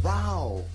Wow.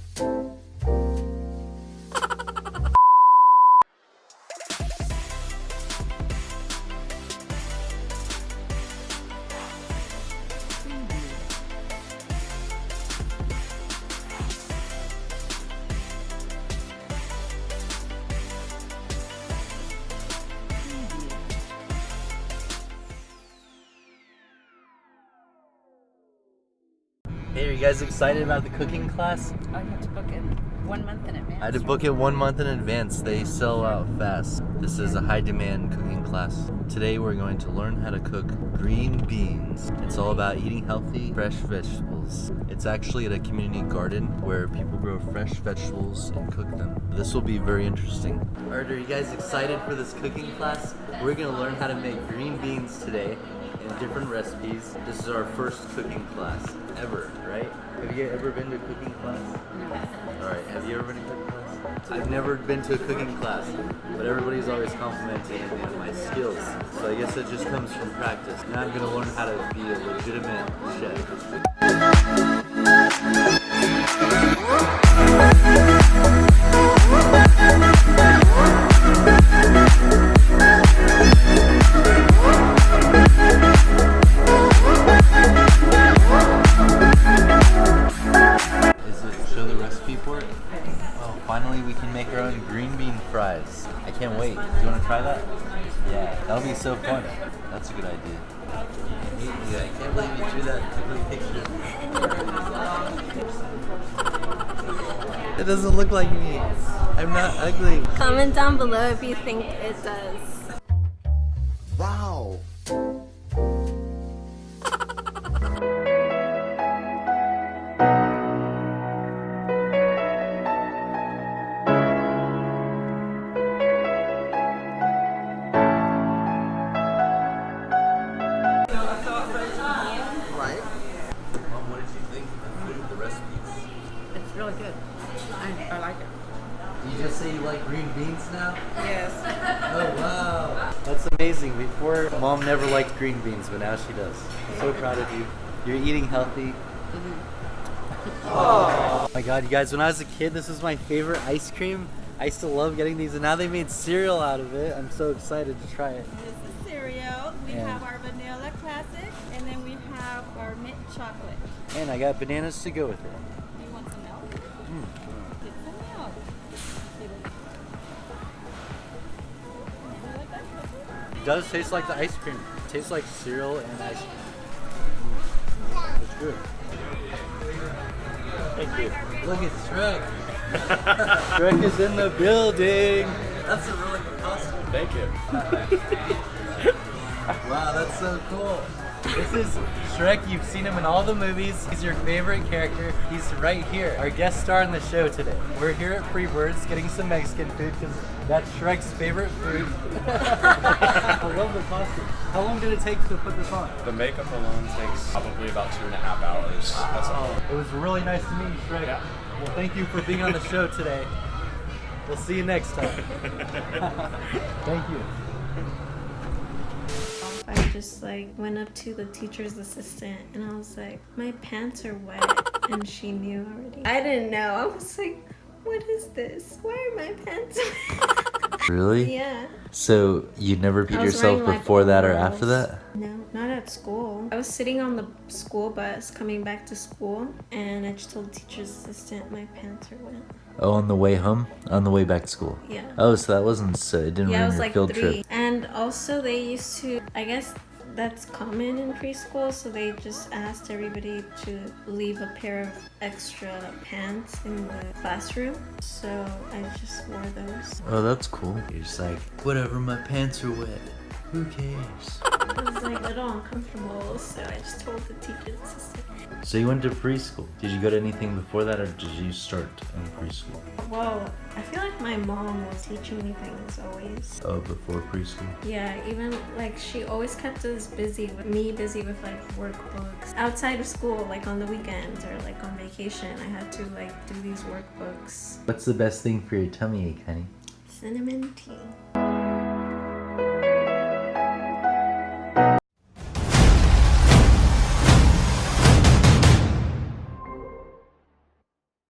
Hey, are you guys excited about the cooking class? Oh, you have to book it 1 month in advance. I had to book it 1 month in advance. They sell out fast. This is a high demand cooking class. Today we're going to learn how to cook green beans. It's all about eating healthy, fresh vegetables. It's actually at a community garden where people grow fresh vegetables and cook them. This will be very interesting. Alright, are you guys excited for this cooking class? We're going to learn how to make green beans today in different recipes. This is our first cooking class ever, right? Have you ever been to a cooking class? No. Alright, have you ever been to a cooking class? I've never been to a cooking class, but everybody's always complimenting me on my skills. So I guess it just comes from practice. Now I'm gonna learn how to be a legitimate chef. Finally, we can make our own green bean fries. I can't wait. Do you want to try that? Yeah, that'll be so fun. That's a good idea. Yeah, I can't believe you drew that ugly picture. It doesn't look like me. I'm not ugly. Comment down below if you think it does. Wow. It's really good. I like it. You just say you like green beans now? Yes. Oh wow. That's amazing. Before, Mom never liked green beans, but now she does. I'm so proud of you. You're eating healthy. Oh my god, you guys, when I was a kid, this was my favorite ice cream. I used to love getting these, and now they made cereal out of it. I'm so excited to try it. This is cereal. We have our vanilla classic, and then we have our mint chocolate. And I got bananas to go with it. You want some milk? Get some milk. You like that? It does taste like the ice cream. It tastes like cereal and ice cream. It's good. Thank you. Look at Shrek. Shrek is in the building. That's a really good costume. Thank you. Wow, that's so cool. This is Shrek. You've seen him in all the movies. He's your favorite character. He's right here, our guest star in the show today. We're here at Freebirds getting some Mexican food because that's Shrek's favorite food. I love the costume. How long did it take to put this on? The makeup alone takes probably about 2.5 hours. That's all. It was really nice to meet you, Shrek. Yeah. Well, thank you for being on the show today. We'll see you next time. Thank you. I just went up to the teacher's assistant and I was like, my pants are wet, and she knew already. I didn't know. I was like, what is this? Why are my pants wet? Really? Yeah. So you never peed I was yourself wearing, before that or overalls. after that? No, not at school. I was sitting on the school bus coming back to school, and I just told the teacher's assistant my pants are wet. Oh, on the way home? On the way back to school? Yeah. Oh, so that wasn't so it didn't Yeah, ruin it was your like field 3. trip. And also they used to, I guess that's common in preschool, so they just asked everybody to leave a pair of extra pants in the classroom. So I just wore those. Oh, that's cool. You're just like, whatever, my pants are wet. Who cares? I was a little uncomfortable, so I just told the teacher's assistant. So you went to preschool. Did you go to anything before that, or did you start in preschool? Well, I feel like my mom was teaching me things always. Oh, before preschool? Yeah, even she always kept us busy with workbooks. Outside of school, on the weekends or on vacation, I had to do these workbooks. What's the best thing for your tummy ache, honey? Cinnamon tea.